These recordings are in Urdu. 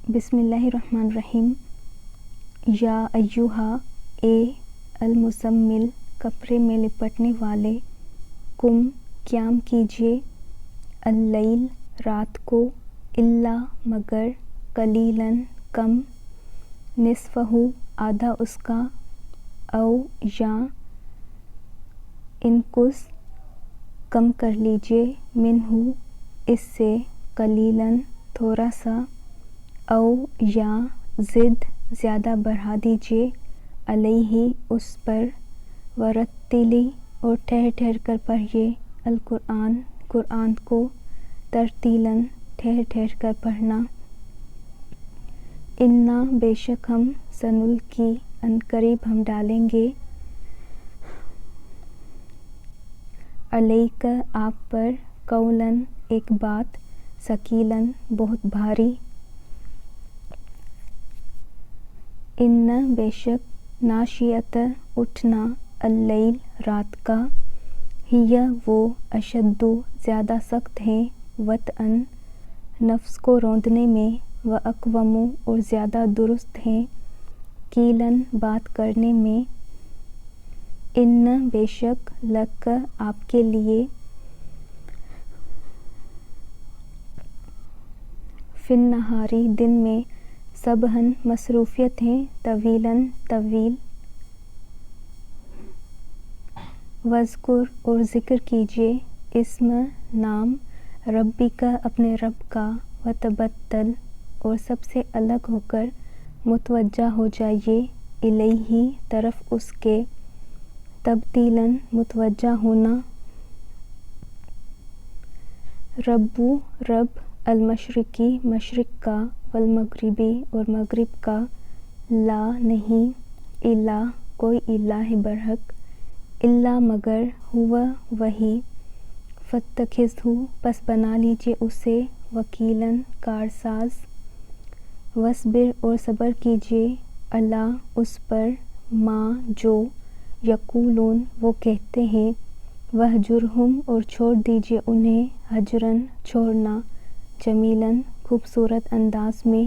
بسم اللہ الرحمن الرحیم۔ یا ایہا، اے المزمل، کپڑے میں لپٹنے والے، قم، قیام کیجیے، اللیل، رات کو، الا، مگر، قلیلاً، کم، نصفہ، آدھا اس کا، او یا انقص، کم کر لیجیے، منہ، اس سے، قلیلاً، تھوڑا سا، او یا زد، زیادہ بڑھا دیجیے، علیہ، اس پر، ورتلی، اور ٹھہر ٹھہر کر پڑھیے، القرآن، قرآن کو، ترتیلاً، ٹھہر ٹھہر کر پڑھنا، انا، بے شک ہم، سنلقی، عنقریب ہم ڈالیں گے، علیک، آپ پر، قولاً، ایک بات، ثقیلاً، بہت بھاری، ان، بے شک، ناشئۃ، اٹھنا، اللیل، رات کا، ہی، وہ، اشد، زیادہ سخت ہیں، وطئن، نفس کو روندنے میں، واقوم، اور زیادہ درست ہیں، قیلاً، بات کرنے میں، ان، بے شک، لک، آپ کے لیے، فی النہاری، دن میں، سبحاً، مصروفیت ہیں، طویلاً، طویل، واذکر، اور ذکر کیجیے، اسم، نام، ربک، اپنے رب کا، وتبتل، اور سب سے الگ ہو کر، متوجہ ہو جائیے، الیہ، طرف اس کے، تبتیلاً، متوجہ ہونا، رب، رب، المشرقی، مشرق کا، والمغربی، اور مغرب کا، لا، نہیں، الہ، کوئی الہ برحق، الا، مگر، ہوا، وہی، فاتخذہ، پس بنا لیجیے اسے، وکیلاً، کارساز، واصبر، اور صبر کیجیے، علی، اس پر، ما، جو، یقولون، وہ کہتے ہیں، وہجرہم، اور چھوڑ دیجیے انہیں، ہجراً، چھوڑنا، جمیلاً، خوبصورت انداز میں،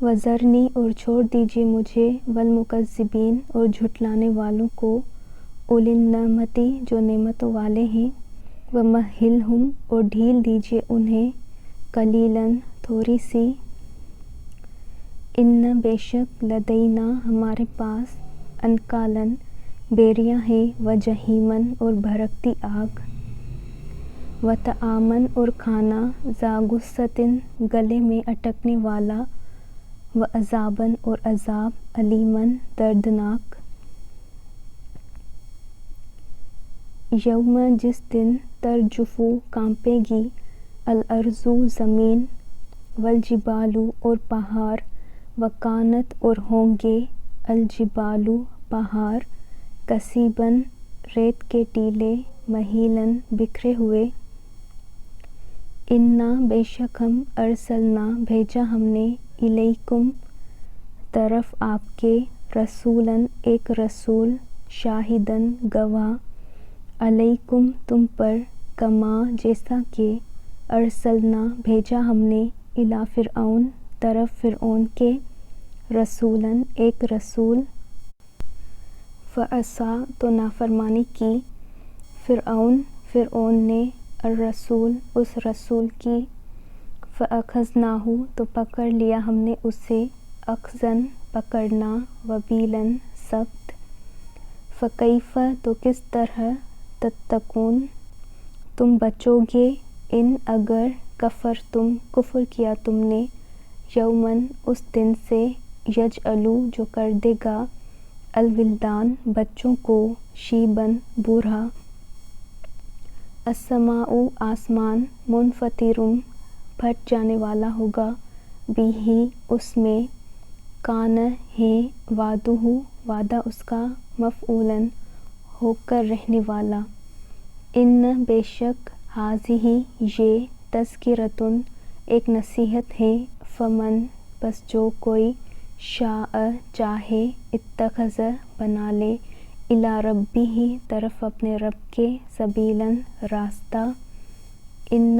وذرنی، اور چھوڑ دیجیے مجھے، والمکذبین، اور جھٹلانے والوں کو، اولی النعمتی، جو نعمتوں والے ہیں، ومہلہم، اور ڈھیل دیجیے انہیں، قلیلاً، تھوڑی سی، ان، بے شک، لدینا، ہمارے پاس، انکالاً، بیریاں ہیں، وجحیماً، اور بھڑکتی آگ، وطعاماً، اور کھانا، ذا غصۃ، گلے میں اٹکنے والا، وعذاباً، اور عذاب، علیماً، دردناک، یوم، جس دن، ترجف، کانپے گی، الارض، زمین، والجبال، اور پہاڑ، وکانت، اور ہوں گے، الجبال، پہاڑ، کثیباً، ریت کے ٹیلے، مہیلاً، بکھرے ہوئے، انا، بے شک ہم، ارسلنا، بھیجا ہم نے، الیکم، طرف آپ کے، رسولاً، ایک رسول، شاہداً، گواہ، علیکم، تم پر، کما، جیسا کہ، ارسلنا، بھیجا ہم نے، الی فرعون، طرف فرعون کے، رسولاً، ایک رسول، فعصیٰ، تو نافرمانی کی، فرعون نے، الرسول، اس رسول کی، فأخذناہ، تو پکڑ لیا ہم نے اسے، اخذاً، پکڑنا، وبیلاً، سخت، فکیف، تو کس طرح، تتقون، تم بچو گے، ان، اگر، کفرتم، کفر کیا تم نے، یوماً، اس دن سے، یجعلو، جو کر دے گا، الولدان، بچوں کو، شیباً، بوڑھا، السماء، آسمان، منفطر، پھٹ جانے والا ہوگا، بہ، اس میں، کان، ہے، وعدہ، وعدہ اس کا، مفعولاً، ہو کر رہنے والا، ان، بے شک، ہٰذہِ، یہ، تذکرۃ، ایک نصیحت ہے، فمن، پس جو کوئی، شاء، چاہے، اتخذ، بنا لے، الی ربہ، طرف اپنے رب کے، سبیلاً، راستہ، ان،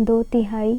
2/3